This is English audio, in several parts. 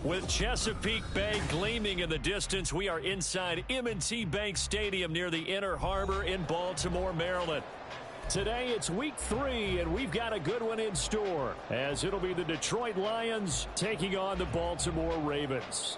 With Chesapeake Bay gleaming in the distance, we are inside M&T Bank Stadium near the Inner Harbor in Baltimore, Maryland. Today, it's week 3, and we've got a good one in store, as it'll be the Detroit Lions taking on the Baltimore Ravens.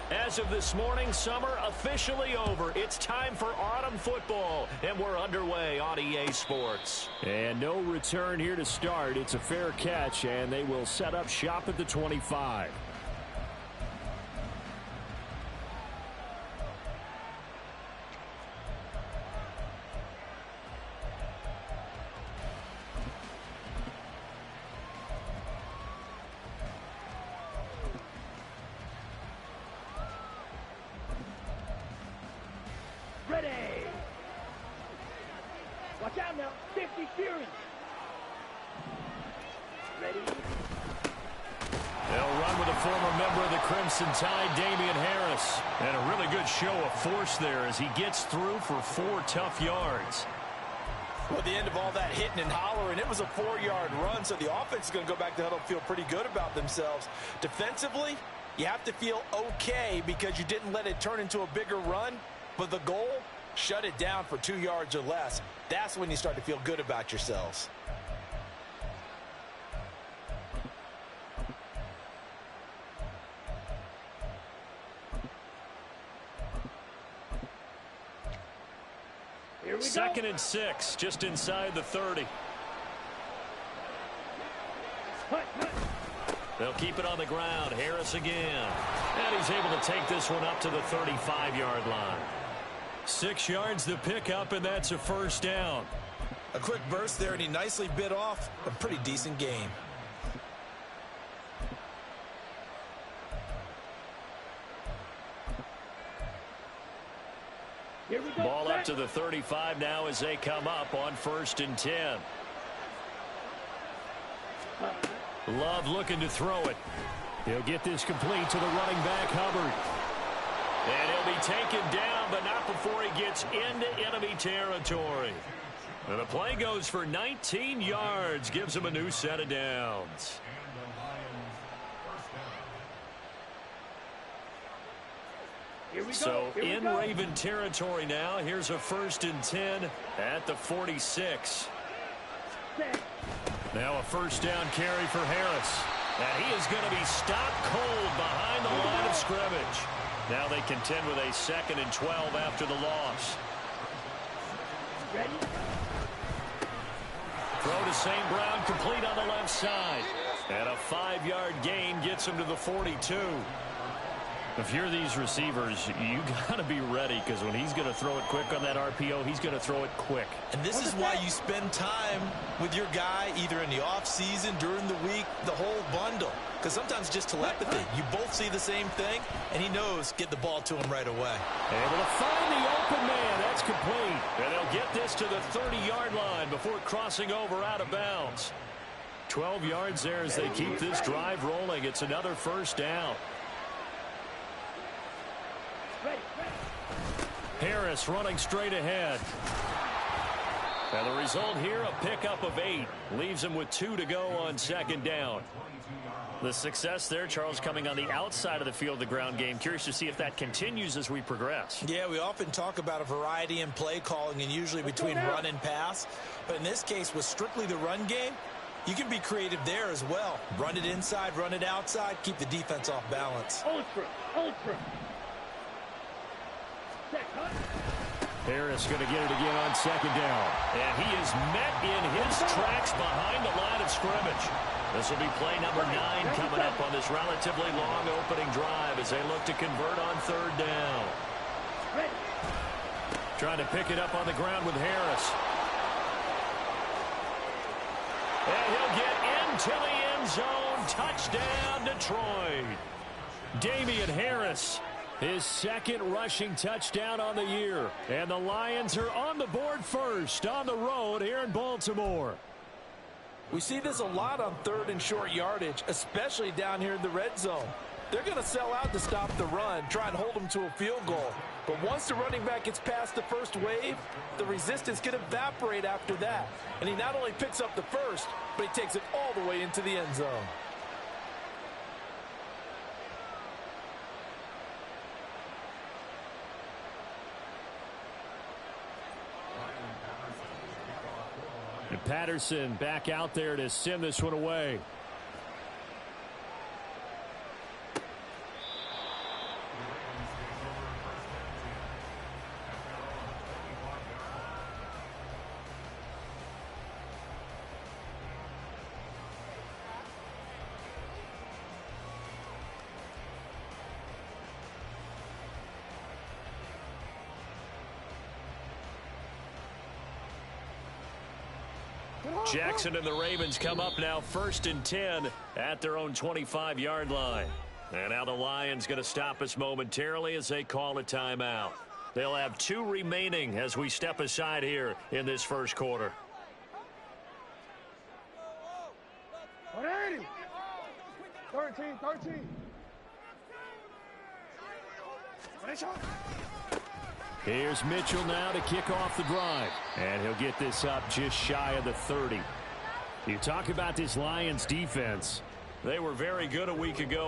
As of this morning, summer officially over. It's time for autumn football, and we're underway on EA Sports. And no return here to start. It's a fair catch, and they will set up shop at the 25. Ready. Watch out now. 50 Fury. Ready. They'll run with a former member of the Crimson Tide, Damian Harris. And a really good show of force there as he gets through for 4 tough yards. Well, at the end of all that hitting and hollering, it was a 4-yard run, so the offense is going to go back to huddle and feel pretty good about themselves. Defensively, you have to feel okay because you didn't let it turn into a bigger run. But the goal, shut it down for 2 yards or less. That's when you start to feel good about yourselves. Here we go. 2nd and 6, just inside the 30. They'll keep it on the ground. Harris again. And he's able to take this one up to the 35-yard line. 6 yards the pickup, and that's a first down. A quick burst there, and he nicely bit off a pretty decent gain. Here we go. Ball up to the 35 now as they come up on 1st and 10. Love looking to throw it. He'll get this complete to the running back, Hubbard. And he'll be taken down, but not before he gets into enemy territory. And the play goes for 19 yards, gives him a new set of downs. Here we go. So Here we in go. Raven territory now. Here's a 1st and 10 at the 46. Set. Now a first down carry for Harris. And he is going to be stopped cold behind the line of scrimmage. Now they contend with a 2nd and 12 after the loss. Ready. Throw to St. Brown, complete on the left side. And a 5-yard gain gets him to the 42. If you're these receivers, you got to be ready, because when he's going to throw it quick on that RPO, he's going to throw it quick. And this is why you spend time with your guy either in the offseason, during the week, the whole bundle. Because sometimes just telepathy. You both see the same thing, and he knows get the ball to him right away. Able to find the open man. That's complete. And they'll get this to the 30-yard line before crossing over out of bounds. 12 yards there as they keep this drive rolling. It's another first down. Ready. Harris running straight ahead. And the result here, a pickup of 8. Leaves him with 2 to go on 2nd down. The success there, Charles, coming on the outside of the field, the ground game. Curious to see if that continues as we progress. Yeah, we often talk about a variety in play calling and usually between run and pass. But in this case, with strictly the run game, you can be creative there as well. Run it inside, run it outside, keep the defense off balance. Ultra. Harris going to get it again on 2nd down. And he is met in his tracks behind the line of scrimmage. This will be play number 9 coming up on this relatively long opening drive as they look to convert on 3rd down. Trying to pick it up on the ground with Harris. And he'll get into the end zone. Touchdown, Detroit. Damian Harris His second rushing touchdown on the year. And the Lions are on the board first on the road here in Baltimore. We see this a lot on 3rd and short yardage, especially down here in the red zone. They're going to sell out to stop the run, try and hold them to a field goal. But once the running back gets past the first wave, the resistance can evaporate after that. And he not only picks up the first, but he takes it all the way into the end zone. And Patterson back out there to send this one away. Jackson and the Ravens come up now 1st and 10 at their own 25-yard line. And now the Lions going to stop us momentarily as they call a timeout. They'll have 2 remaining as we step aside here in this first quarter. 180. 13. Here's Mitchell now to kick off the drive. And he'll get this up just shy of the 30. You talk about this Lions defense. They were very good a week ago.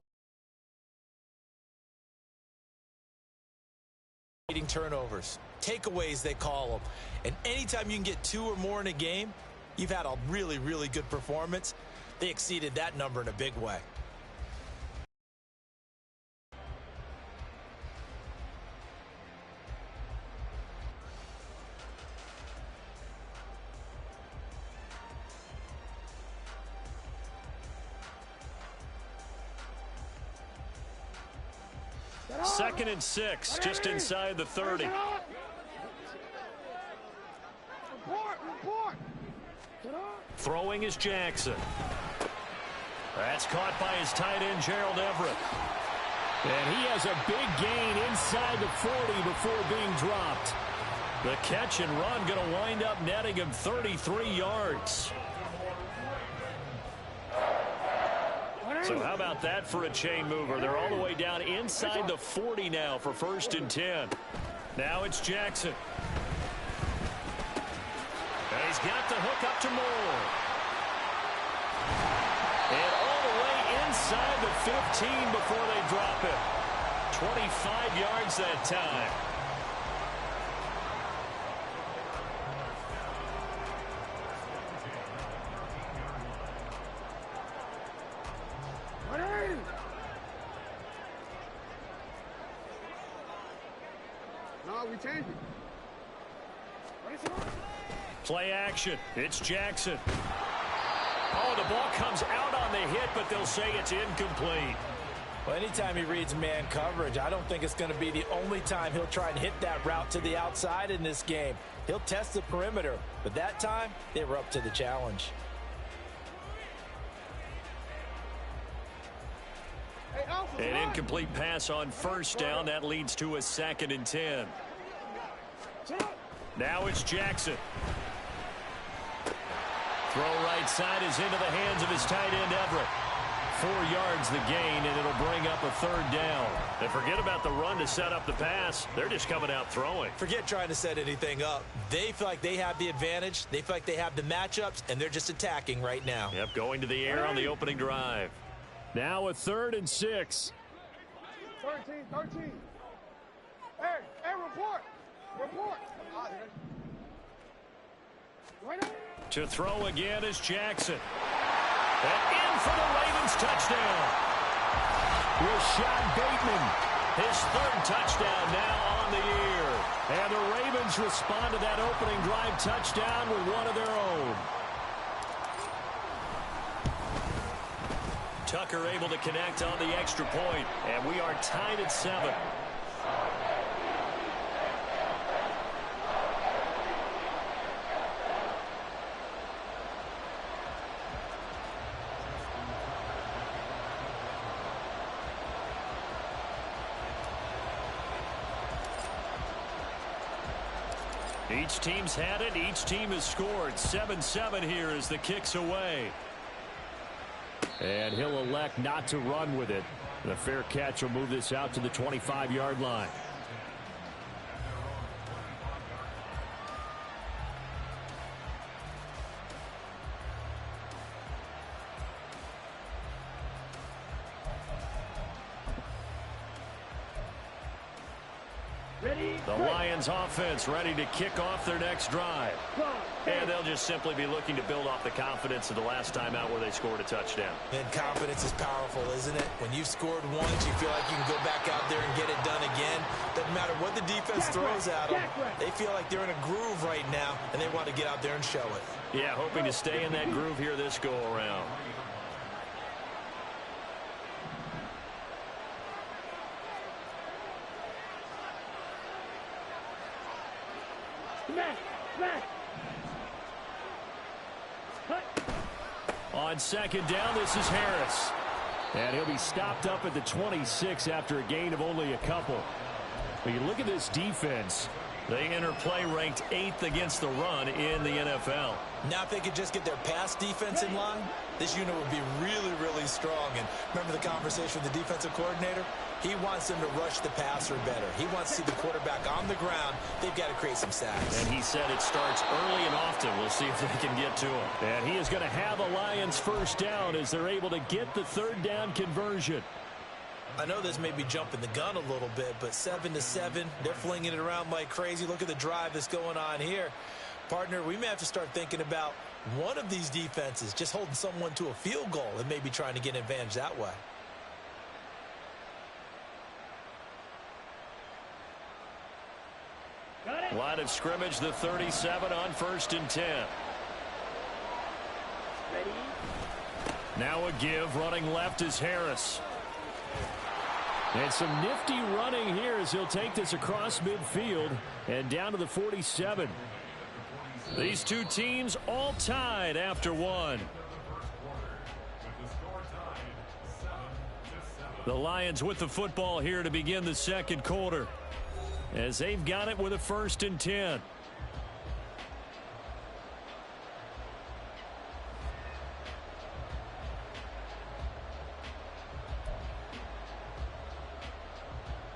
Turnovers, takeaways they call them. And anytime you can get 2 or more in a game, you've had a really, really good performance. They exceeded that number in a big way. Second and 6, just inside the 30. Throwing is Jackson. That's caught by his tight end, Gerald Everett. And he has a big gain inside the 40 before being dropped. The catch and run going to wind up netting him 33 yards. So how about that for a chain mover? They're all the way down inside the 40 now for 1st and 10. Now it's Jackson. And he's got the hook up to Moore. And all the way inside the 15 before they drop it. 25 yards that time. Play action. It's Jackson. Oh, the ball comes out on the hit, but they'll say it's incomplete. Well, anytime he reads man coverage, I don't think it's going to be the only time he'll try and hit that route to the outside in this game. He'll test the perimeter, but that time they were up to the challenge. An incomplete pass on 1st down. That leads to a 2nd and 10. Now it's Jackson. Throw right side is into the hands of his tight end, Everett. 4 yards the gain, and it'll bring up a 3rd down. And forget about the run to set up the pass. They're just coming out throwing. Forget trying to set anything up. They feel like they have the advantage. They feel like they have the matchups, and they're just attacking right now. Yep, going to the air on the opening drive. Now a 3rd and 6. 13. Hey, report. To throw again is Jackson. And in for the Ravens touchdown. Rashad Bateman, his 3rd touchdown now on the year. And the Ravens respond to that opening drive touchdown with one of their own. Tucker able to connect on the extra point, and we are tied at 7. Each team's had it. Each team has scored. 7-7 here as the kick's away. And he'll elect not to run with it. The fair catch will move this out to the 25-yard line. The Lions offense ready to kick off their next drive. And they'll just simply be looking to build off the confidence of the last time out where they scored a touchdown. And confidence is powerful, isn't it? When you've scored once, you feel like you can go back out there and get it done again. Doesn't matter what the defense throws at them. They feel like they're in a groove right now, and they want to get out there and show it. Yeah, hoping to stay in that groove here this go-around. On second down, this is Harris. And he'll be stopped up at the 26 after a gain of only a couple. When you look at this defense, they enter play ranked 8th against the run in the NFL. Now if they could just get their pass defense in line, this unit would be really, really strong. And remember the conversation with the defensive coordinator? He wants them to rush the passer better. He wants to see the quarterback on the ground. They've got to create some sacks. And he said it starts early and often. We'll see if they can get to him. And he is going to have a Lions first down as they're able to get the third down conversion. I know this may be jumping the gun a little bit, but 7-7, they're flinging it around like crazy. Look at the drive that's going on here. Partner, we may have to start thinking about one of these defenses just holding someone to a field goal and maybe trying to get an advantage that way. Line of scrimmage, the 37 on 1st and 10. Ready? Now a give, running left is Harris. And some nifty running here as he'll take this across midfield and down to the 47. These two teams all tied after one. The Lions with the football here to begin the second quarter, as they've got it with a 1st and 10.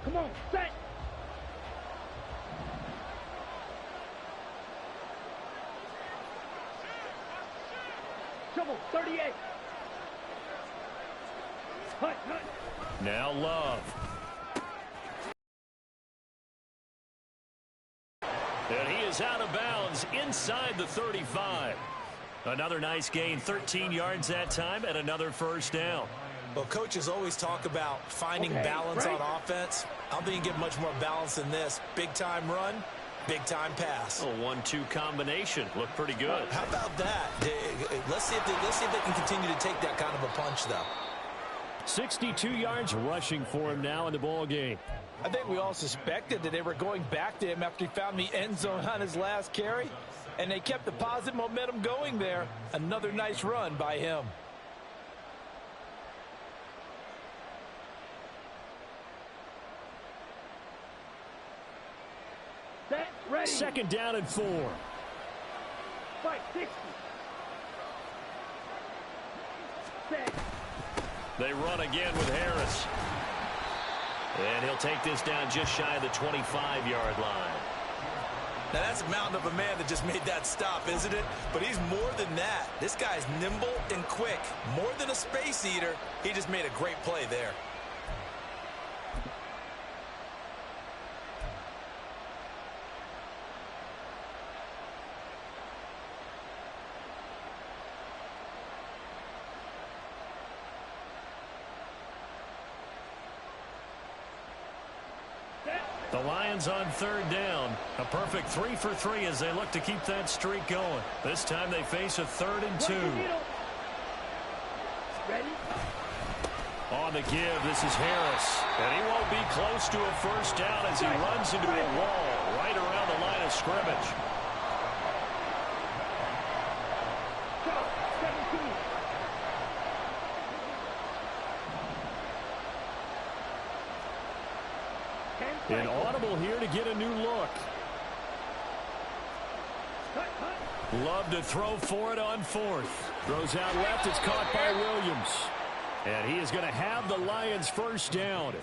Come on, set. Trouble, 38. Hut. Now Love. And he is out of bounds inside the 35. Another nice gain, 13 yards that time, and another first down. Well, coaches always talk about finding balance on offense. I don't think you can get much more balance than this. Big-time run, big-time pass. A 1-2 combination. Looked pretty good. How about that? Let's see if they can continue to take that kind of a punch, though. 62 yards rushing for him now in the ball game. I think we all suspected that they were going back to him after he found the end zone on his last carry, and they kept the positive momentum going there. Another nice run by him. Ready. Second down and 4. Fight, 60. Set. They run again with Harris. And he'll take this down just shy of the 25-yard line. Now, that's a mountain of a man that just made that stop, isn't it? But he's more than that. This guy's nimble and quick. More than a space eater, he just made a great play there. The Lions on third down. A perfect 3 for 3 as they look to keep that streak going. This time they face a 3rd and 2. Ready? On the give, this is Harris. And he won't be close to a first down as he runs into a wall right around the line of scrimmage. Go, 17. An audible here to get a new look. Love to throw for it on fourth. Throws out left. It's caught by Williams. And he is going to have the Lions first down.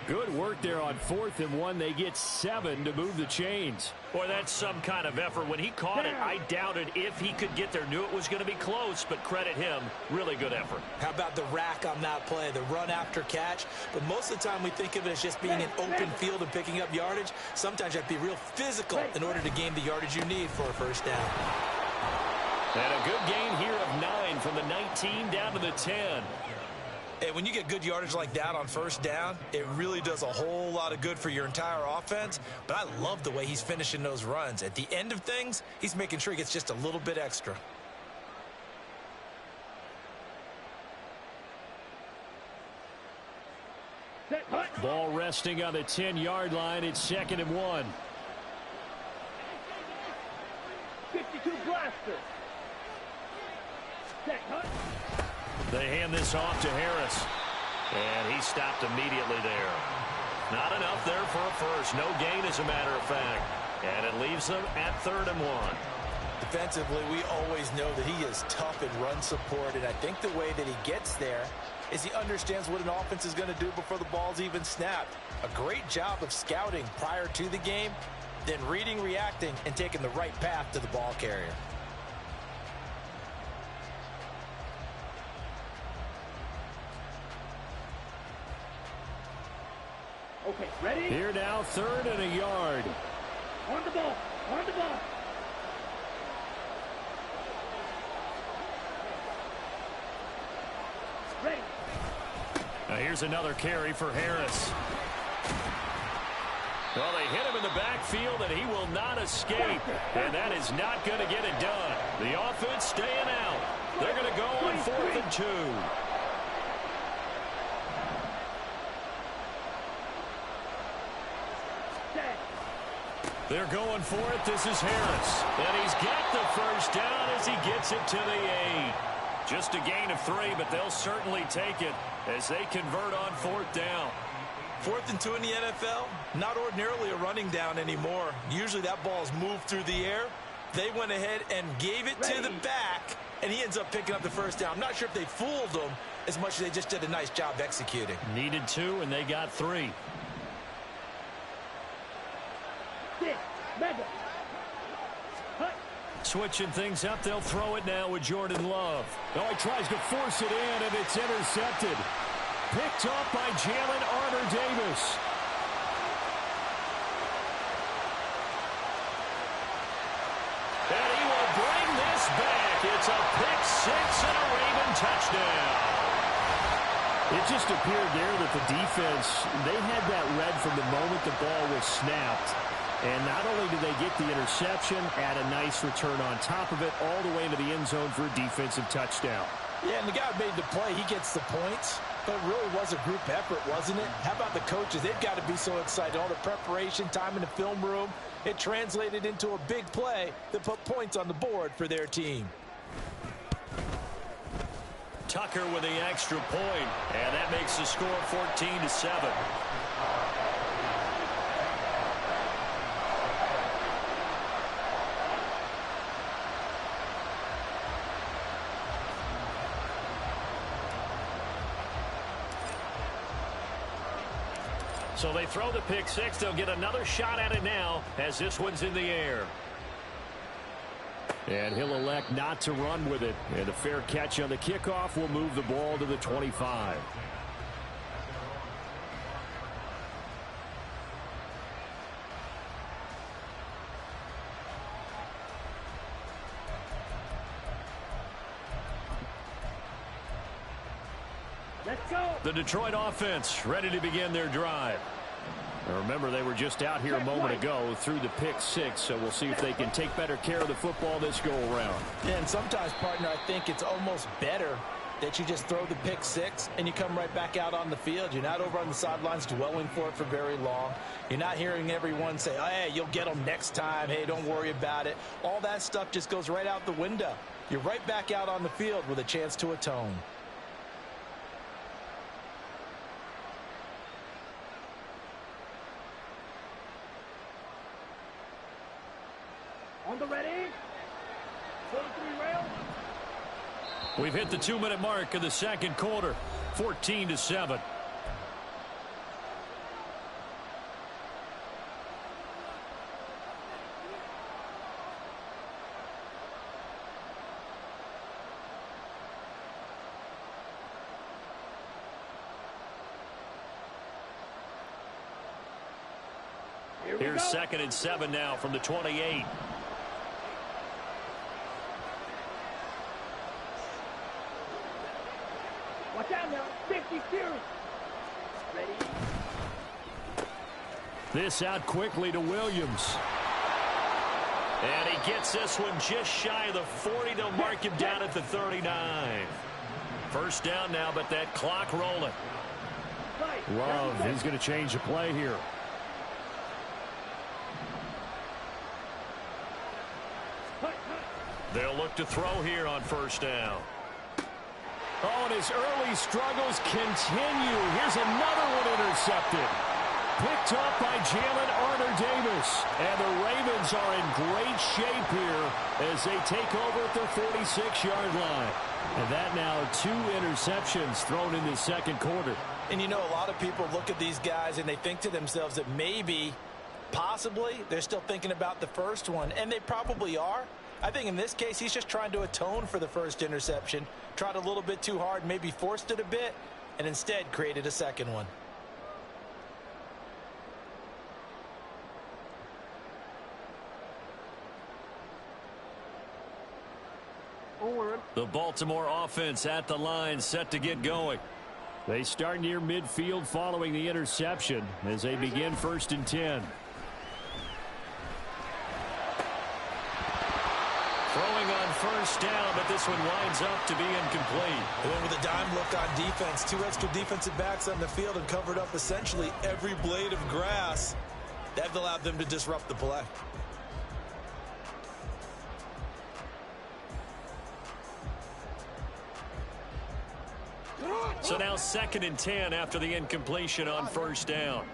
Good work there on 4th and 1. They get 7 to move the chains. Boy, that's some kind of effort. When he caught it, I doubted if he could get there. Knew it was going to be close, but credit him. Really good effort. How about the rack on that play, the run after catch? But most of the time we think of it as just being an open field and picking up yardage. Sometimes you have to be real physical in order to gain the yardage you need for a first down. And a good gain here of 9 from the 19 down to the 10. And when you get good yardage like that on first down, it really does a whole lot of good for your entire offense. But I love the way he's finishing those runs. At the end of things, he's making sure he gets just a little bit extra. Ball resting on the 10-yard line. It's 2nd and 1. 52 blaster. Set, hut. They hand this off to Harris. And he stopped immediately there. Not enough there for a first. No gain, as a matter of fact. And it leaves them at 3rd and 1. Defensively, we always know that he is tough in run support, and I think the way that he gets there is he understands what an offense is going to do before the ball's even snapped. A great job of scouting prior to the game, then reading, reacting, and taking the right path to the ball carrier. Okay, ready? Here now, 3rd and a yard. On the ball. On the ball. Ready. Now here's another carry for Harris. Well, they hit him in the backfield, and he will not escape. And that is not going to get it done. The offense staying out. They're going to go on 4th and 2. They're going for it. This is Harris. And he's got the first down as he gets it to the 8. Just a gain of 3, but they'll certainly take it as they convert on 4th down. 4th and 2 in the NFL, not ordinarily a running down anymore. Usually that ball is moved through the air. They went ahead and gave it to the back, and he ends up picking up the first down. I'm not sure if they fooled him as much as they just did a nice job executing. Needed 2, and they got 3. Mega. Hut. Switching things up, they'll throw it now with Jordan Love. Oh, he tries to force it in, and it's intercepted. Picked off by Jalen Armour-Davis. And he will bring this back. It's a pick 6 and a Raven touchdown. It just appeared there that the defense, they had that read from the moment the ball was snapped. And not only did they get the interception, add a nice return on top of it, all the way into the end zone for a defensive touchdown. Yeah, and the guy made the play. He gets the points. But it really was a group effort, wasn't it? How about the coaches? They've got to be so excited. All the preparation, time in the film room, it translated into a big play that put points on the board for their team. Tucker with the extra point, and that makes the score 14-7. So they throw the pick 6. They'll get another shot at it now as this one's in the air. And he'll elect not to run with it. And a fair catch on the kickoff will move the ball to the 25. Let's go. The Detroit offense ready to begin their drive. Now remember, they were just out here a moment ago through the pick 6, so we'll see if they can take better care of the football this go-around. Yeah, and sometimes, partner, I think it's almost better that you just throw the pick 6 and you come right back out on the field. You're not over on the sidelines dwelling for it for very long. You're not hearing everyone say, oh, hey, you'll get them next time. Hey, don't worry about it. All that stuff just goes right out the window. You're right back out on the field with a chance to atone. On the ready. We've hit the 2-minute mark of the second quarter. 14-7. Here's 2nd and 7 now from the 28. Watch out now. 50 series. Ready? This out quickly to Williams. And he gets this one just shy of the 40. They'll mark him down at the 39. First down now, but that clock rolling. Love, he's going to change the play here. They'll look to throw here on first down. Oh, and his early struggles continue. Here's another one intercepted. Picked up by Jalen Armour-Davis. And the Ravens are in great shape here as they take over at the 46-yard line. And that now 2 interceptions thrown in the second quarter. And you know, a lot of people look at these guys and they think to themselves that maybe, possibly, they're still thinking about the first one. And they probably are. I think in this case, he's just trying to atone for the first interception. Tried a little bit too hard, maybe forced it a bit, and instead created a second one. The Baltimore offense at the line, set to get going. They start near midfield following the interception as they begin 1st and 10. Throwing on first down, but this one winds up to be incomplete. They went with a dime look on defense. 2 extra defensive backs on the field and covered up essentially every blade of grass. That allowed them to disrupt the play. So now 2nd and 10 after the incompletion on first down.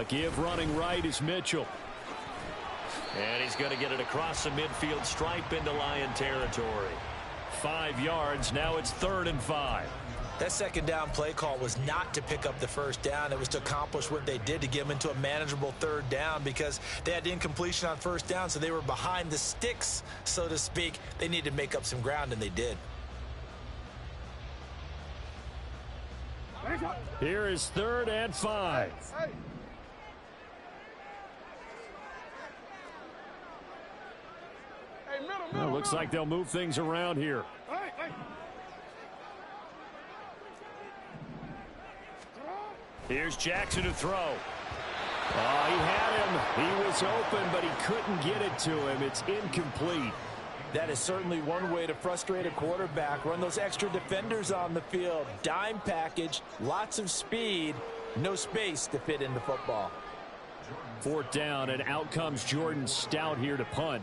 Give running right is Mitchell. And he's going to get it across the midfield stripe into Lion territory. 5 yards. Now it's 3rd and 5. That second down play call was not to pick up the first down. It was to accomplish what they did to get them into a manageable 3rd down because they had incompletion on first down, so they were behind the sticks, so to speak. They needed to make up some ground, and they did. Here is 3rd and 5. Well, looks like they'll move things around here. Here's Jackson to throw. Oh, he had him. He was open, but he couldn't get it to him. It's incomplete. That is certainly one way to frustrate a quarterback. Run those extra defenders on the field. Dime package, lots of speed, no space to fit into football. 4th down, and out comes Jordan Stout here to punt.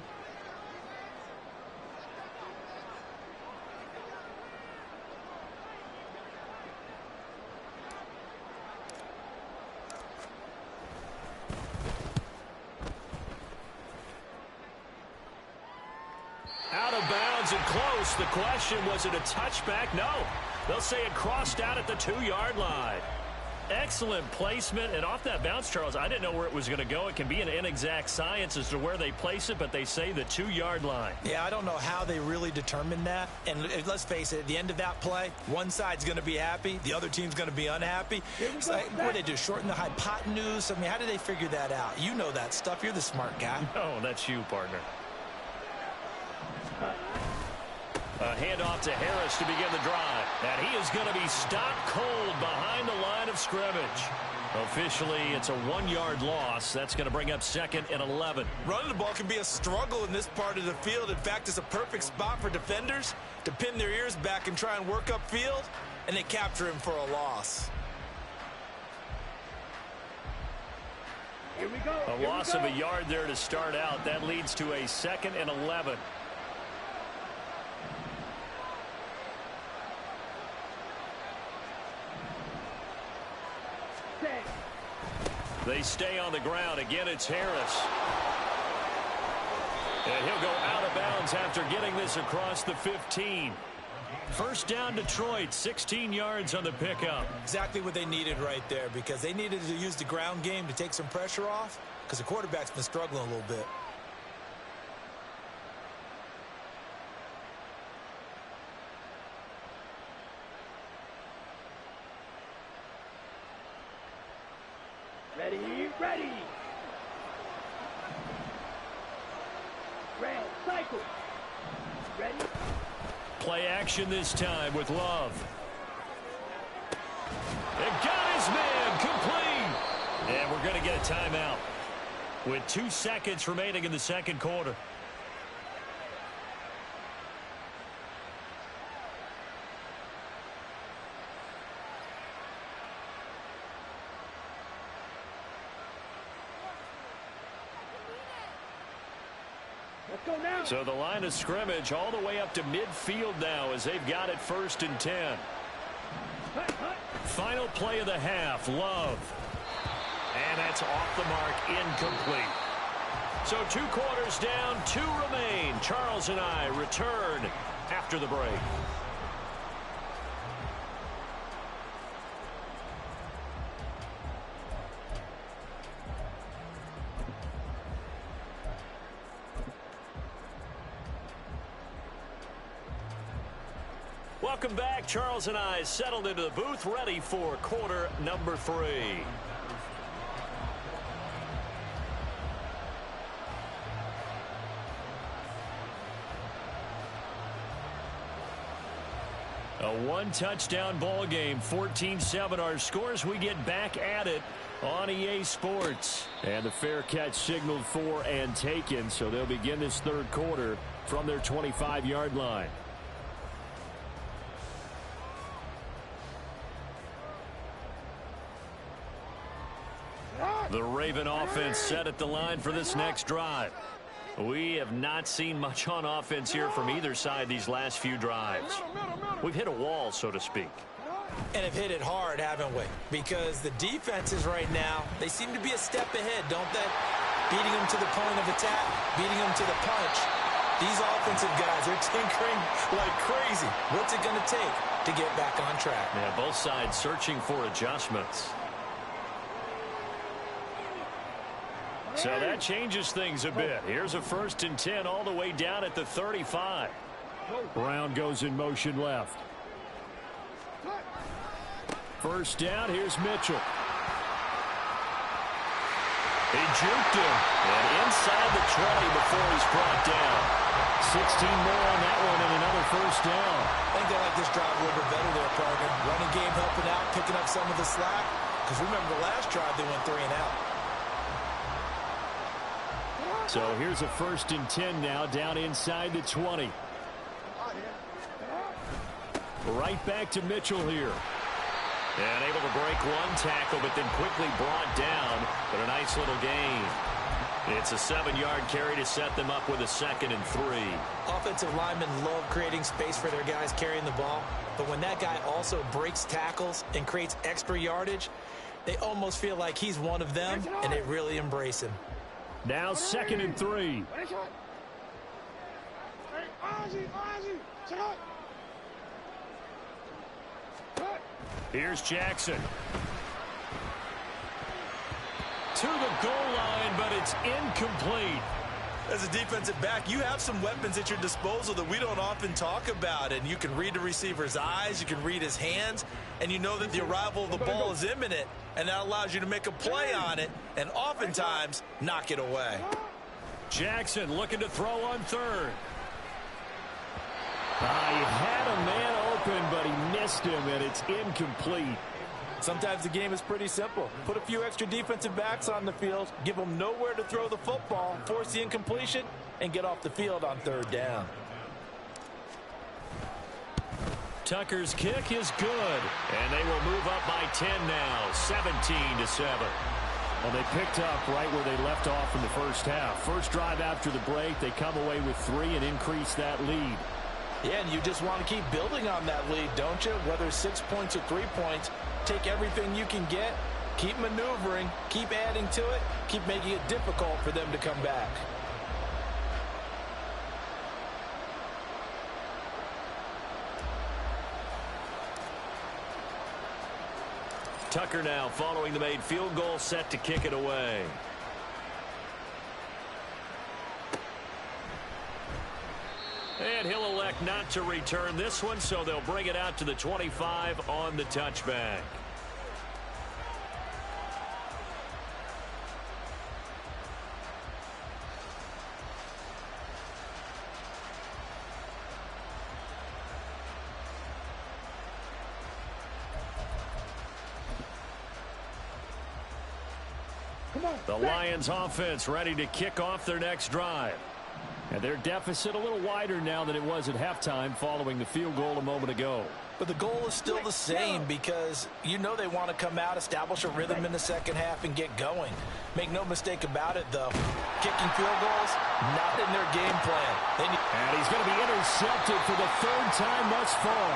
Out of bounds and close. The question, was it a touchback? No. They'll say it crossed out at the 2-yard line. Excellent placement. And off that bounce, Charles, I didn't know where it was going to go. It can be an inexact science as to where they place it, but they say the 2-yard line. Yeah, I don't know how they really determined that. And let's face it, at the end of that play, one side's going to be happy, the other team's going to be unhappy. It's like, what do they do, shorten the hypotenuse? I mean, how do they figure that out? You know that stuff. You're the smart guy. No, that's you, partner. A handoff to Harris to begin the drive. And he is going to be stopped cold behind the line of scrimmage. Officially, it's a 1-yard loss. That's going to bring up 2nd and 11. Running the ball can be a struggle in this part of the field. In fact, it's a perfect spot for defenders to pin their ears back and try and work upfield, and they capture him for a loss. Here we go. A loss of a yard there to start out. That leads to a 2nd and 11. They stay on the ground. Again, it's Harris. And he'll go out of bounds after getting this across the 15. First down, Detroit, 16 yards on the pickup. Exactly what they needed right there, because they needed to use the ground game to take some pressure off, because the quarterback's been struggling a little bit. Ready, ready. Red, cycle. Ready. Play action this time with Love. It got his man complete. And we're going to get a timeout with 2 seconds remaining in the second quarter. Let's go now. So the line of scrimmage all the way up to midfield now as they've got it 1st and 10. Final play of the half, Love. And that's off the mark, incomplete. So 2 quarters down, 2 remain. Charles and I return after the break. Welcome back. Charles and I settled into the booth, ready for quarter number 3. A 1-touchdown ball game, 14-7 our scores. We get back at it on EA Sports. And the fair catch signaled for and taken, so they'll begin this third quarter from their 25-yard line. The Raven offense set at the line for this next drive. We have not seen much on offense here from either side these last few drives. We've hit a wall, so to speak. And have hit it hard, haven't we? Because the defenses right now, they seem to be a step ahead, don't they? Beating them to the point of attack, beating them to the punch. These offensive guys, they're tinkering like crazy. What's it going to take to get back on track? Yeah, both sides searching for adjustments. So that changes things a bit. Here's a 1st and 10 all the way down at the 35. Brown goes in motion left. First down, here's Mitchell. He juked him, and inside the 20 before he's brought down. 16 more on that one and another first down. I think they like this drive a little bit better there, partner. Running game helping out, picking up some of the slack. Because remember the last drive, they went 3 and out. So here's a 1st and 10 now, down inside the 20. Right back to Mitchell here. And able to break 1 tackle, but then quickly brought down. But a nice little gain. It's a 7-yard carry to set them up with a 2nd and 3. Offensive linemen love creating space for their guys carrying the ball. But when that guy also breaks tackles and creates extra yardage, they almost feel like he's one of them, and they really embrace him. Now 2nd and 3. Here's Jackson. To the goal line, but it's incomplete. As a defensive back, you have some weapons at your disposal that we don't often talk about. And you can read the receiver's eyes, you can read his hands, and you know that the arrival of the ball is imminent. And that allows you to make a play on it and oftentimes knock it away. Jackson looking to throw on 3rd. He had a man open, but he missed him, and it's incomplete. Sometimes the game is pretty simple. Put a few extra defensive backs on the field, give them nowhere to throw the football, force the incompletion, and get off the field on 3rd down. Tucker's kick is good, and they will move up by 10 now, 17-7. Well, they picked up right where they left off in the first half. First drive after the break, they come away with 3 and increase that lead. Yeah, and you just want to keep building on that lead, don't you? Whether 6 points or 3 points, take everything you can get, keep maneuvering, keep adding to it, keep making it difficult for them to come back. Tucker now following the made field goal, set to kick it away. And he'll elect not to return this one, so they'll bring it out to the 25 on the touchback. The Lions offense ready to kick off their next drive. And their deficit a little wider now than it was at halftime following the field goal a moment ago. But the goal is still the same because you know they want to come out, establish a rhythm in the second half, and get going. Make no mistake about it, though. Kicking field goals, not in their game plan. And he's going to be intercepted for the third time thus far.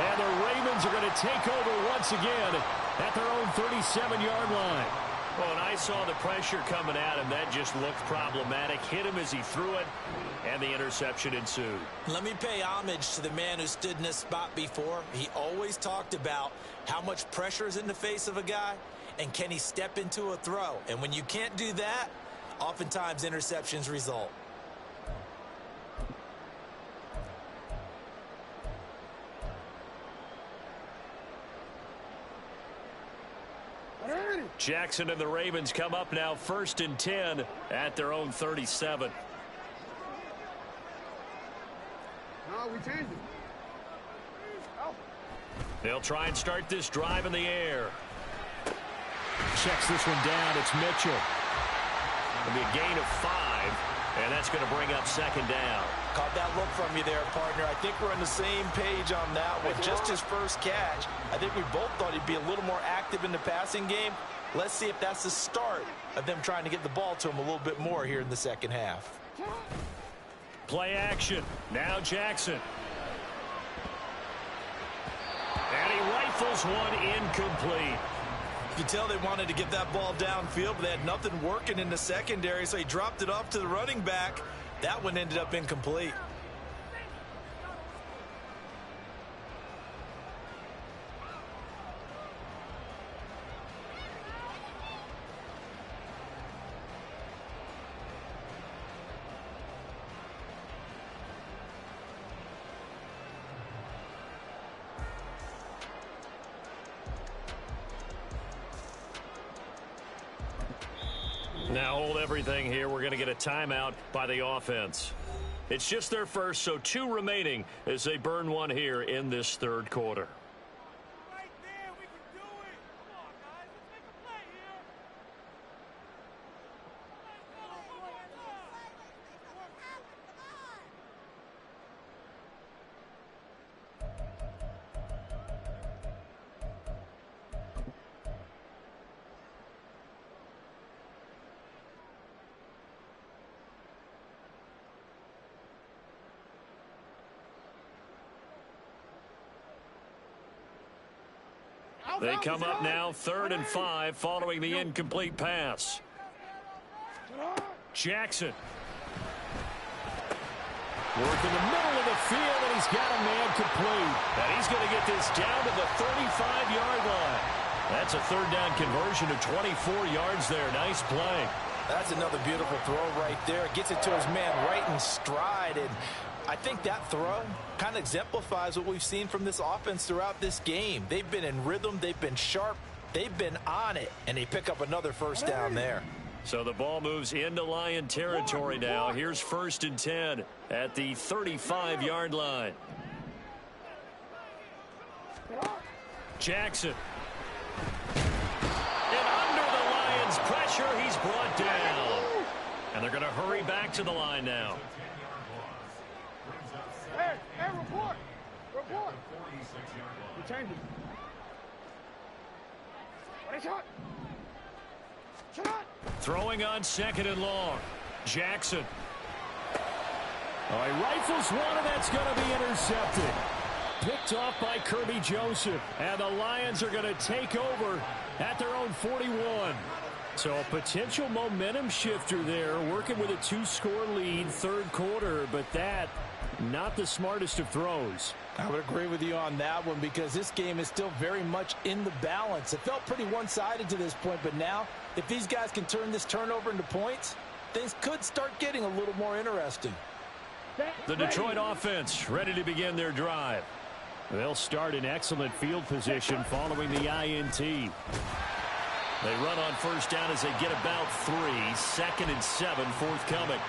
And the Ravens are going to take over once again at their own 37-yard line. Well, and I saw the pressure coming at him. That just looked problematic. Hit him as he threw it, and the interception ensued. Let me pay homage to the man who stood in this spot before. He always talked about how much pressure is in the face of a guy, and can he step into a throw. And when you can't do that, oftentimes interceptions result. Jackson and the Ravens come up now 1st and 10 at their own 37. No, we changed it. They'll try and start this drive in the air. Checks this one down. It's Mitchell. It'll be a gain of 5, and that's going to bring up 2nd down. Caught that look from you there, partner. I think we're on the same page on that one. Just his first catch. I think we both thought he'd be a little more active in the passing game. Let's see if that's the start of them trying to get the ball to him a little bit more here in the second half. Play action. Now Jackson. And he rifles one incomplete. You can tell they wanted to get that ball downfield, but they had nothing working in the secondary, so he dropped it off to the running back. That one ended up incomplete. Now hold everything here. We're going to get a timeout by the offense. It's just their first, so 2 remaining as they burn one here in this 3rd quarter. Right there, we can do it. Come on, guys, let's make a play here. They come up now 3rd and 5 following the incomplete pass. Jackson. Work in the middle of the field, and he's got a man complete. And he's going to get this down to the 35-yard line. That's a 3rd down conversion of 24 yards there. Nice play. That's another beautiful throw right there. Gets it to his man right in stride, and I think that throw kind of exemplifies what we've seen from this offense throughout this game. They've been in rhythm. They've been sharp. They've been on it, and they pick up another 1st down there. So the ball moves into Lion territory now. Here's 1st and 10 at the 35-yard line. Jackson. And under the Lions' pressure, he's brought down. And they're going to hurry back to the line now. Hey, report. Report. We changed it. What is shot? Shot. Throwing on 2nd and long. Jackson. Oh, he rifles one, and that's going to be intercepted. Picked off by Kirby Joseph. And the Lions are going to take over at their own 41. So a potential momentum shifter there, working with a 2-score lead, 3rd quarter, but that Not the smartest of throws. I would agree with you on that one because this game is still very much in the balance. It felt pretty one-sided to this point, but now if these guys can turn this turnover into points, things could start getting a little more interesting. The Detroit offense ready to begin their drive. They'll start in excellent field position following the INT. They run on first down as they get about 3. 2nd and 7 forthcoming.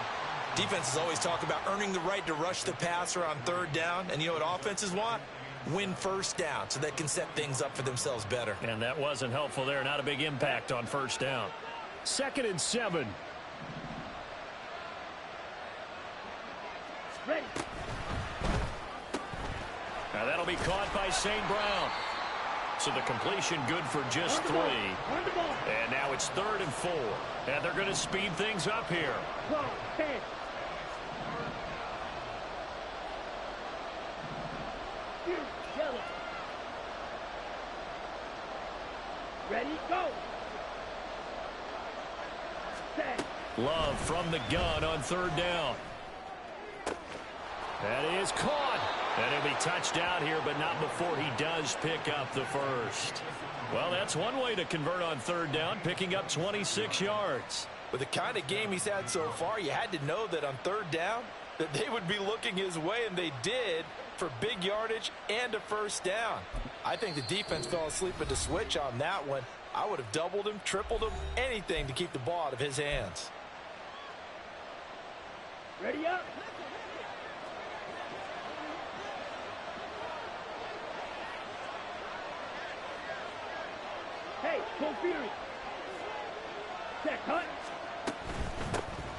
Defenses always talk about earning the right to rush the passer on 3rd down. And you know what offenses want? Win first down so they can set things up for themselves better. And that wasn't helpful there. Not a big impact on first down. 2nd and 7. Ready. Now that'll be caught by St. Brown. So the completion good for just 3. And now it's 3rd and 4. And they're going to speed things up here. 12, 10. Yellow. Ready, go. Set. Love from the gun on 3rd down. That is caught. And he'll be touched out here, but not before he does pick up the first. Well, that's one way to convert on 3rd down, picking up 26 yards. With the kind of game he's had so far, you had to know that on 3rd down that they would be looking his way, and they did for big yardage and a first down. I think the defense fell asleep at the switch on that one. I would have doubled him, tripled him, anything to keep the ball out of his hands. Ready up. Hey, full fury. Set, cut.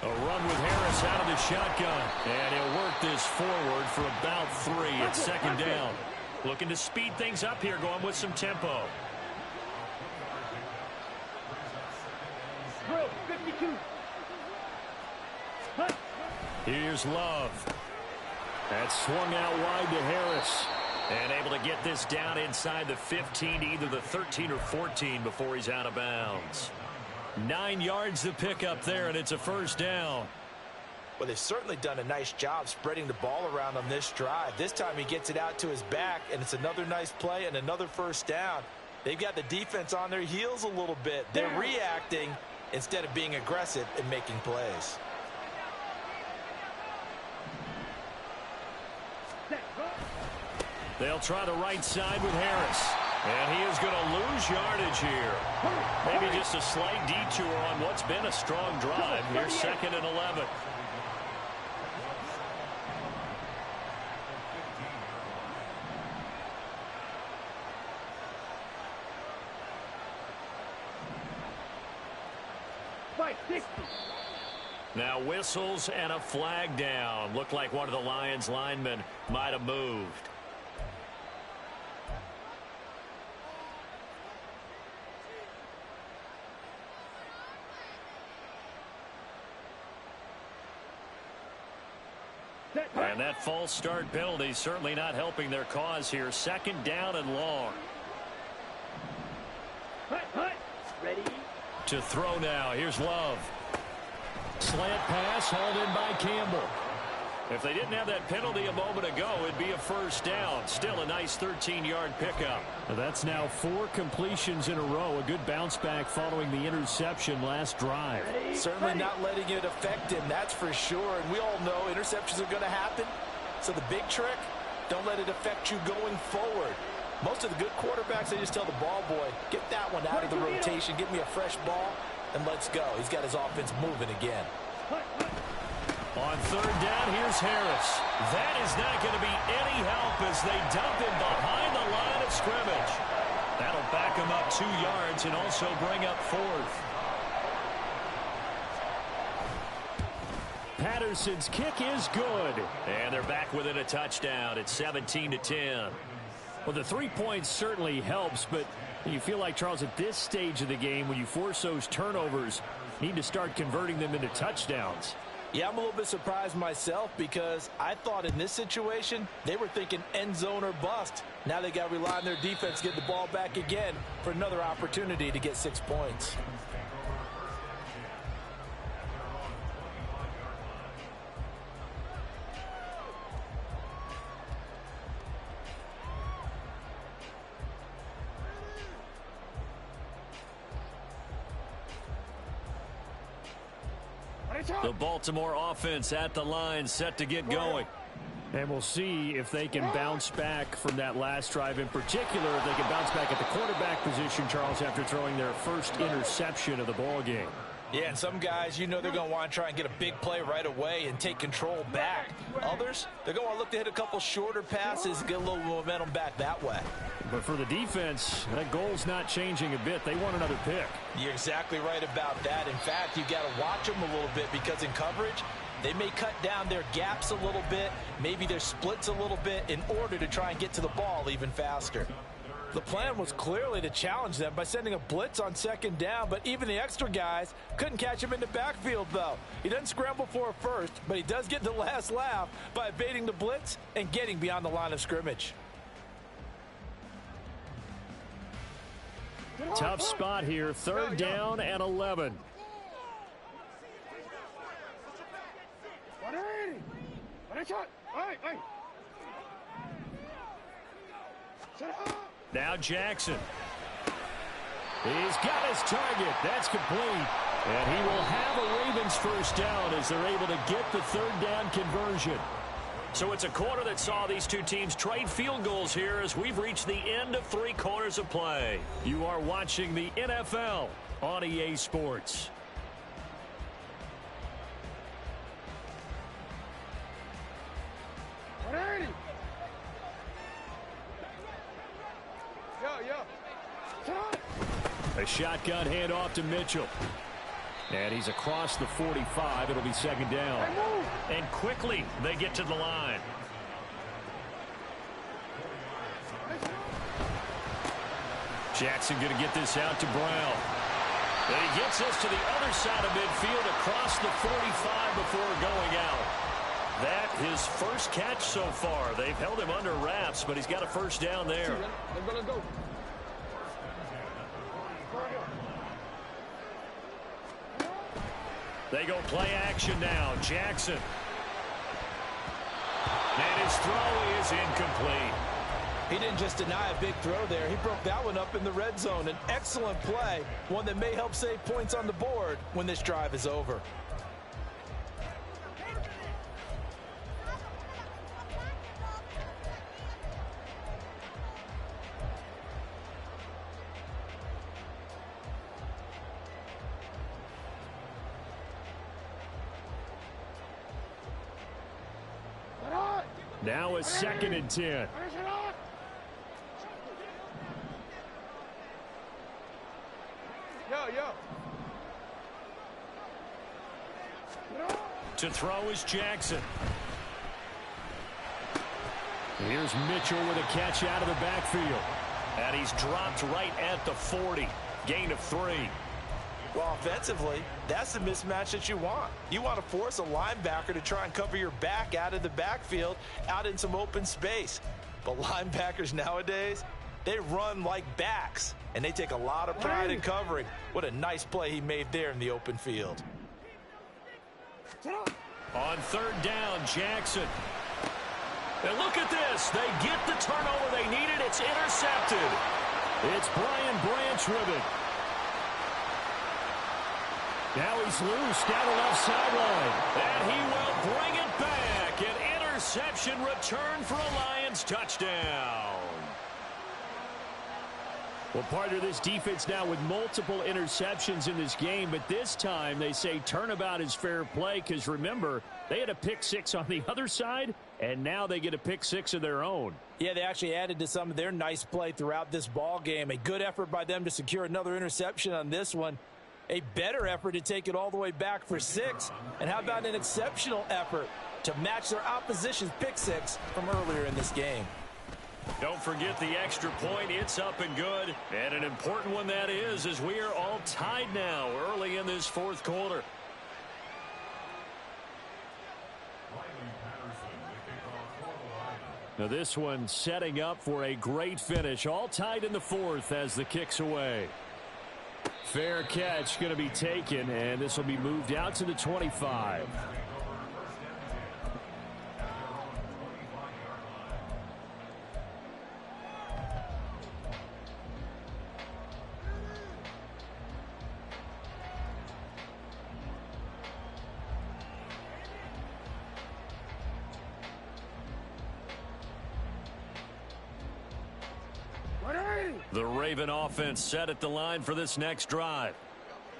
A run with Harris out of the shotgun. And he'll work this forward for about 3 at 2nd down. Looking to speed things up here, going with some tempo. Drill, 52. Cut. Here's Love. That's swung out wide to Harris. And able to get this down inside the 15, either the 13 or 14 before he's out of bounds. 9 yards to pick up there, and it's a first down. Well, they've certainly done a nice job spreading the ball around on this drive. This time he gets it out to his back, and it's another nice play and another first down. They've got the defense on their heels a little bit. They're reacting instead of being aggressive and making plays. They'll try the right side with Harris. And he is going to lose yardage here. Maybe just a slight detour on what's been a strong drive. Here's 2nd and 11. Now whistles and a flag down. Looked like one of the Lions linemen might have moved. And that false start penalty certainly not helping their cause here. 2nd down and long. Ready. To throw now. Here's Love. Slant pass hauled in by Campbell. If they didn't have that penalty a moment ago, it'd be a first down. Still a nice 13-yard pickup. That's now 4 completions in a row. A good bounce back following the interception last drive. Certainly not letting it affect him, that's for sure. And we all know interceptions are going to happen. So the big trick, don't let it affect you going forward. Most of the good quarterbacks, they just tell the ball boy, get that one out of the rotation, get me a fresh ball, and let's go. He's got his offense moving again. On 3rd down, here's Harris. That is not going to be any help as they dump him behind the line of scrimmage. That'll back him up 2 yards and also bring up 4th. Patterson's kick is good. And they're back within a touchdown. It's 17-10. Well, the 3 points certainly helps, but you feel like, Charles, at this stage of the game, when you force those turnovers, you need to start converting them into touchdowns. Yeah, I'm a little bit surprised myself because I thought in this situation they were thinking end zone or bust. Now they got to rely on their defense to get the ball back again for another opportunity to get 6 points. The Baltimore offense at the line, set to get going. And we'll see if they can bounce back from that last drive in particular, if they can bounce back at the quarterback position, Charles, after throwing their first interception of the ball game. Yeah, and some guys, you know, they're going to want to try and get a big play right away and take control back. Others, they're going to want to look to hit a couple shorter passes, get a little momentum back that way. But for the defense, that goal's not changing a bit. They want another pick. You're exactly right about that. In fact, you got to watch them a little bit because in coverage, they may cut down their gaps a little bit, maybe their splits a little bit in order to try and get to the ball even faster. The plan was clearly to challenge them by sending a blitz on second down, but even the extra guys couldn't catch him in the backfield, though. He doesn't scramble for a first, but he does get the last laugh by evading the blitz and getting beyond the line of scrimmage. Tough spot here, third down and 11. Now Jackson. He's got his target. That's complete. And he will have a Ravens first down as they're able to get the third down conversion. So it's a quarter that saw these two teams trade field goals here as we've reached the end of 3 quarters of play. You are watching the NFL on EA Sports. A shotgun handoff to Mitchell. And he's across the 45. It'll be second down. And quickly they get to the line. Jackson going to get this out to Brown. And he gets us to the other side of midfield across the 45 before going out. That his first catch so far. They've held him under wraps, but he's got a first down there. They go play action now. Jackson. And his throw is incomplete. He didn't just deny a big throw there. He broke that one up in the red zone. An excellent play, one that may help save points on the board when this drive is over. Now a second and 10. To throw is Jackson. Here's Mitchell with a catch out of the backfield. And he's dropped right at the 40. Gain of 3. Well, offensively, that's the mismatch that you want. You want to force a linebacker to try and cover your back out of the backfield, out in some open space. But linebackers nowadays, they run like backs, and they take a lot of pride in covering. What a nice play he made there in the open field. On third down, Jackson. And look at this. They get the turnover they needed. It's intercepted. It's Brian Branch with it. Now he's loose down the left sideline. And he will bring it back. An interception return for a Lions touchdown. Well, part of this defense now with multiple interceptions in this game, but this time they say turnabout is fair play because, remember, they had a pick 6 on the other side, and now they get a pick 6 of their own. Yeah, they actually added to some of their nice play throughout this ball game. A good effort by them to secure another interception on this one. A better effort to take it all the way back for 6. And how about an exceptional effort to match their opposition's pick 6 from earlier in this game? Don't forget the extra point. It's up and good. And an important one that is, as we are all tied now early in this fourth quarter. Now this one setting up for a great finish. All tied in the fourth as the kick's away. Fair catch going to be taken, and this will be moved out to the 25. The Raven offense set at the line for this next drive.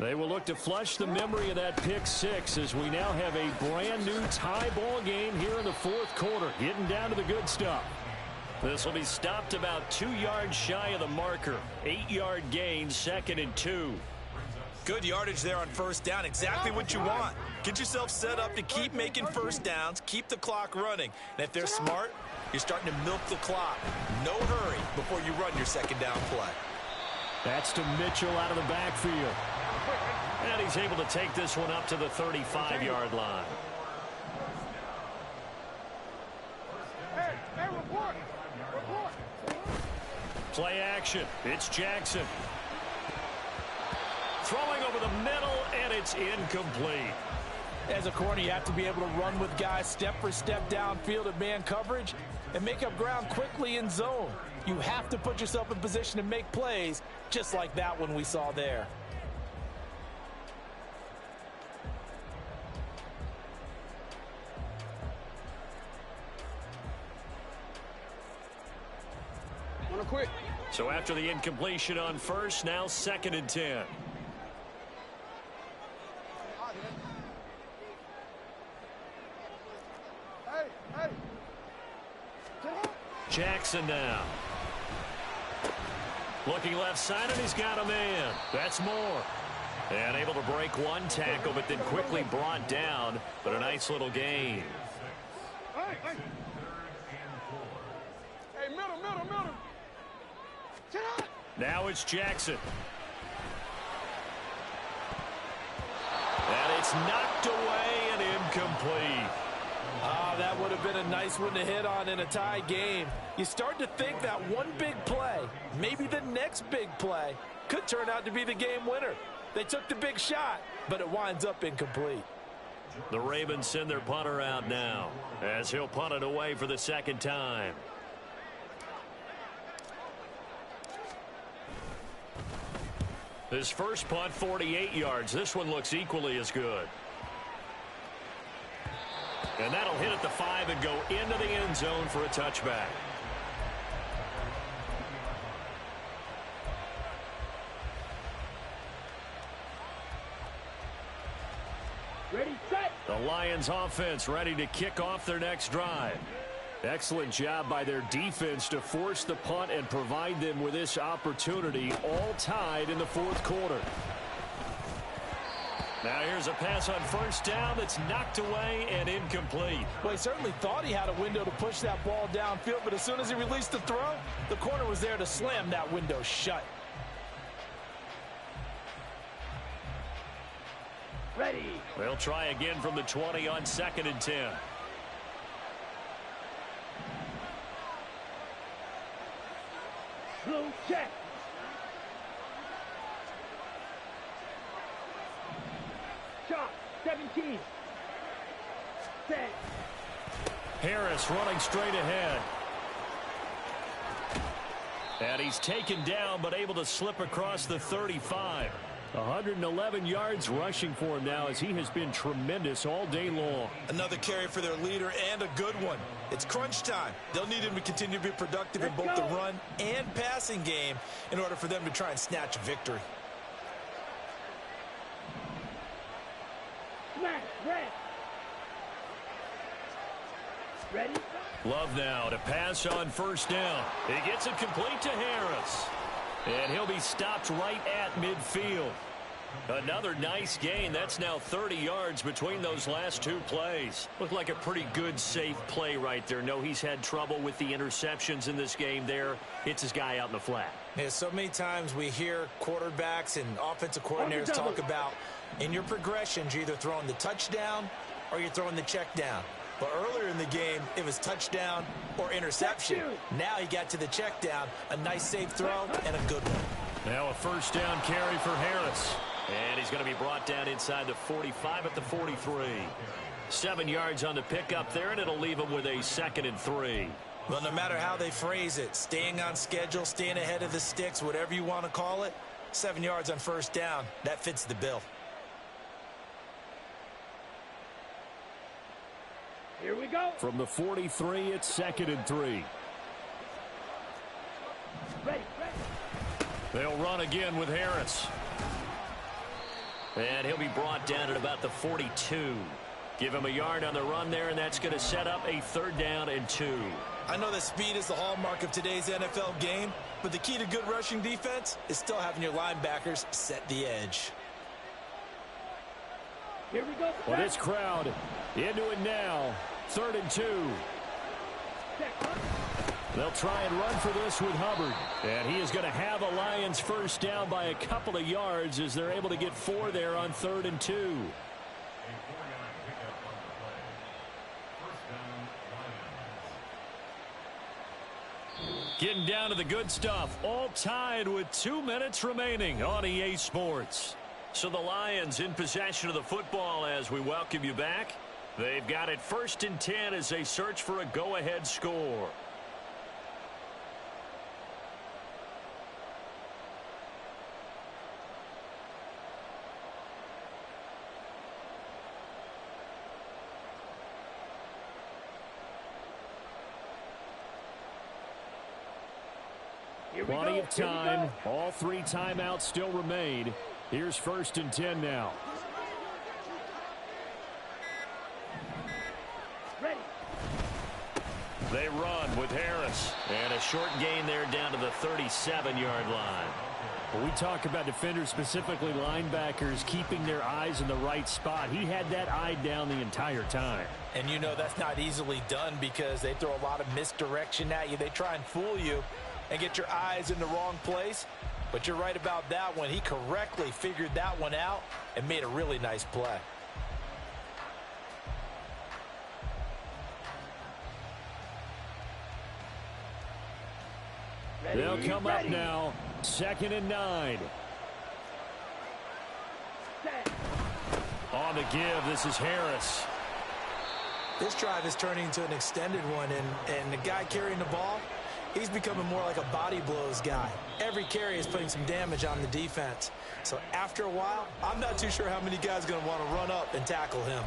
They will look to flush the memory of that pick six as we now have a brand new tie ball game here in the fourth quarter, getting down to the good stuff. This will be stopped about 2 yards shy of the marker. 8-yard gain, 2nd and 2. Good yardage there on first down. Exactly what you want. Get yourself set up to keep making first downs, keep the clock running. And if they're smart, you're starting to milk the clock. No hurry before you run your second down play. That's to Mitchell out of the backfield. And he's able to take this one up to the 35-yard line. Hey, report. Play action. It's Jackson. Throwing over the middle, and it's incomplete. As a corner, you have to be able to run with guys step for step downfield at man coverage and make up ground quickly in zone. You have to put yourself in position to make plays, just like that one we saw there. Quick. So after the incompletion on first, now 2nd and 10. Hey. Jackson now. Looking left side, and he's got a man. That's Moore. And able to break one tackle, but then quickly brought down. But a nice little gain. Hey, middle. Now it's Jackson. And it's knocked away and incomplete. That would have been a nice one to hit on in a tie game. You start to think that one big play, maybe the next big play, could turn out to be the game winner. They took the big shot, but it winds up incomplete. The Ravens send their punter out now as he'll punt it away for the second time. His first punt, 48 yards. This one looks equally as good. And that'll hit at the 5 and go into the end zone for a touchback. Ready, set. The Lions offense ready to kick off their next drive. Excellent job by their defense to force the punt and provide them with this opportunity, all tied in the fourth quarter. Now here's a pass on first down that's knocked away and incomplete. Well, he certainly thought he had a window to push that ball downfield, but as soon as he released the throw, the corner was there to slam that window shut. Ready. They'll try again from the 20 on 2nd and 10. Blue check. Shot. 17. Set. Harris running straight ahead. And he's taken down but able to slip across the 35. 111 yards rushing for him now as he has been tremendous all day long. Another carry for their leader and a good one. It's crunch time. They'll need him to continue to be productive in both the run and passing game in order for them to try and snatch a victory. Smash. Red. Ready. Love now to pass on first down. He gets it complete to Harris. And he'll be stopped right at midfield. Another nice gain. That's now 30 yards between those last two plays. Looked like a pretty good, safe play right there. No, he's had trouble with the interceptions in this game there. Hits his guy out in the flat. Yeah, so many times we hear quarterbacks and offensive coordinators talk about in your progressions, you're either throwing the touchdown or you're throwing the check down. But earlier in the game, it was touchdown or interception. Now he got to the check down, a nice safe throw, and a good one. Now a first down carry for Harris. And he's going to be brought down inside the 45 at the 43. 7 yards on the pickup there, and it'll leave him with a 2nd and 3. Well, no matter how they phrase it, staying on schedule, staying ahead of the sticks, whatever you want to call it, 7 yards on first down, that fits the bill. Here we go. From the 43, it's 2nd and 3. Ready. They'll run again with Harris. And he'll be brought down at about the 42. Give him a yard on the run there, and that's going to set up a 3rd down and 2. I know that speed is the hallmark of today's NFL game, but the key to good rushing defense is still having your linebackers set the edge. Here we go. Well, this crowd into it now. 3rd and 2. They'll try and run for this with Hubbard. And he is going to have a Lions first down by a couple of yards as they're able to get 4 there on 3rd and 2. Getting down to the good stuff. All tied with 2 minutes remaining on EA Sports. So the Lions in possession of the football as we welcome you back. They've got it 1st and 10 as they search for a go-ahead score. Plenty of time. All 3 timeouts still remain. Here's 1st and 10 now. Ready. They run with Harris. And a short gain there down to the 37-yard line. When we talk about defenders, specifically linebackers, keeping their eyes in the right spot, he had that eye down the entire time. And you know that's not easily done because they throw a lot of misdirection at you. They try and fool you and get your eyes in the wrong place. But you're right about that one. He correctly figured that one out and made a really nice play. They'll come up now. 2nd and 9. On the give, this is Harris. This drive is turning into an extended one, and the guy carrying the ball, he's becoming more like a body blows guy. Every carry is putting some damage on the defense. So after a while, I'm not too sure how many guys are going to want to run up and tackle him.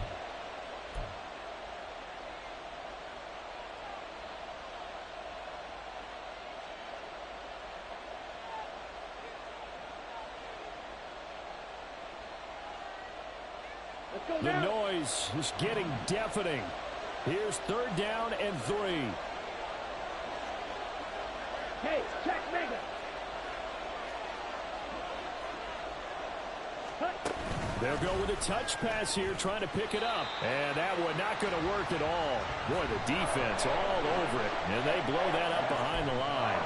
The noise is getting deafening. Here's 3rd down and 3. Hey, check mega. They'll go with a touch pass here, trying to pick it up. And that one not going to work at all. Boy, the defense all over it. And they blow that up behind the line.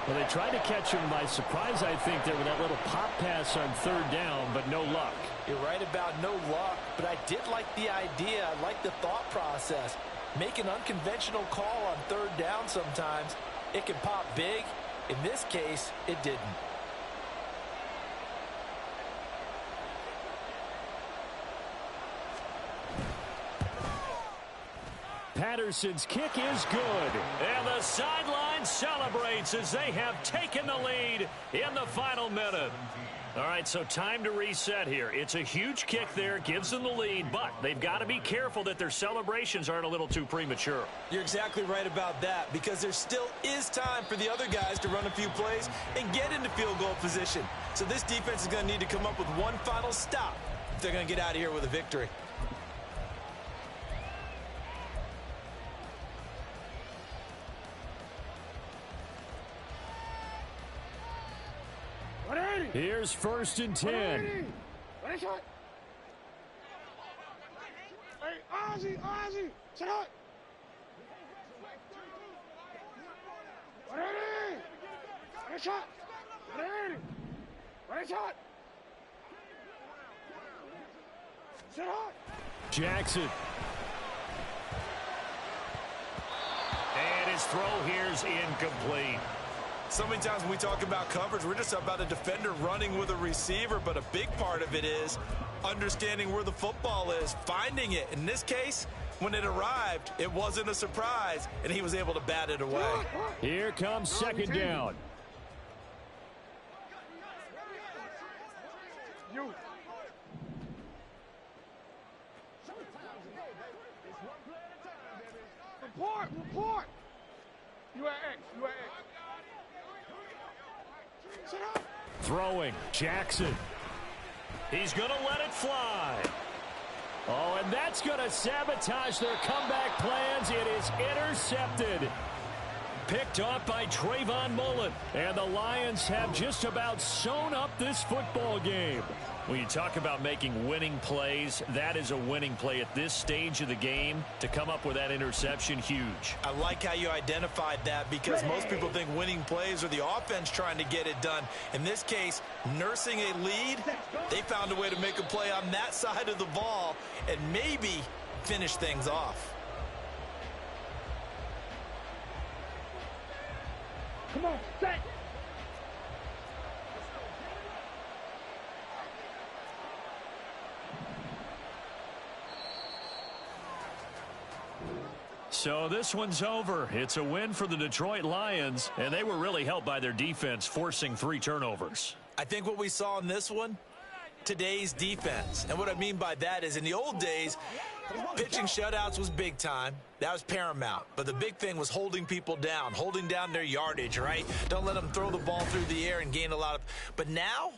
Well, they tried to catch him by surprise, I think, there with that little pop pass on 3rd down, but no luck. You're right about no luck, but I did like the idea. I like the thought process. Make an unconventional call on 3rd down sometimes. It can pop big. In this case, it didn't. Patterson's kick is good. And the sideline celebrates as they have taken the lead in the final minute. All right, so time to reset here. It's a huge kick there, gives them the lead, but they've got to be careful that their celebrations aren't a little too premature. You're exactly right about that because there still is time for the other guys to run a few plays and get into field goal position. So this defense is going to need to come up with one final stop if they're going to get out of here with a victory. Here's 1st and 10. Ready, shot. Hey, Ozzy, shut up. Ready, shot. Ready, shot. Shut up. Jackson. And his throw here's incomplete. So many times when we talk about coverage, we're just about a defender running with a receiver, but a big part of it is understanding where the football is, finding it. In this case, when it arrived, it wasn't a surprise, and he was able to bat it away. Here comes 2nd down. You. Report. You at X. Throwing, Jackson. He's going to let it fly. Oh, and that's going to sabotage their comeback plans. It is intercepted. Picked off by Trayvon Mullen. And the Lions have just about sewn up this football game. When you talk about making winning plays, that is a winning play at this stage of the game. To come up with that interception, huge. I like how you identified that, because most people think winning plays are the offense trying to get it done. In this case, nursing a lead, they found a way to make a play on that side of the ball and maybe finish things off. Come on, set. So this one's over. It's a win for the Detroit Lions, and they were really helped by their defense, forcing 3 turnovers. I think what we saw in this one, today's defense. And what I mean by that is, in the old days, pitching shutouts was big time. That was paramount. But the big thing was holding people down, holding down their yardage, right? Don't let them throw the ball through the air and gain a lot of. But now,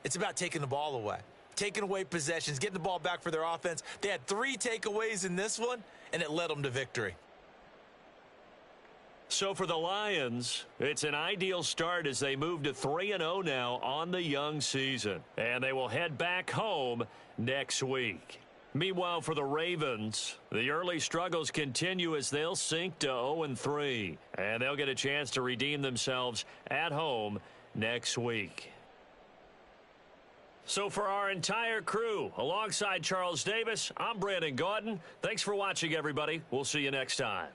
it's about taking the ball away, taking away possessions, getting the ball back for their offense. They had 3 takeaways in this one, and it led them to victory. So for the Lions, it's an ideal start as they move to 3-0 now on the young season. And they will head back home next week. Meanwhile, for the Ravens, the early struggles continue as they'll sink to 0-3. And they'll get a chance to redeem themselves at home next week. So for our entire crew, alongside Charles Davis, I'm Brandon Gaudin. Thanks for watching, everybody. We'll see you next time.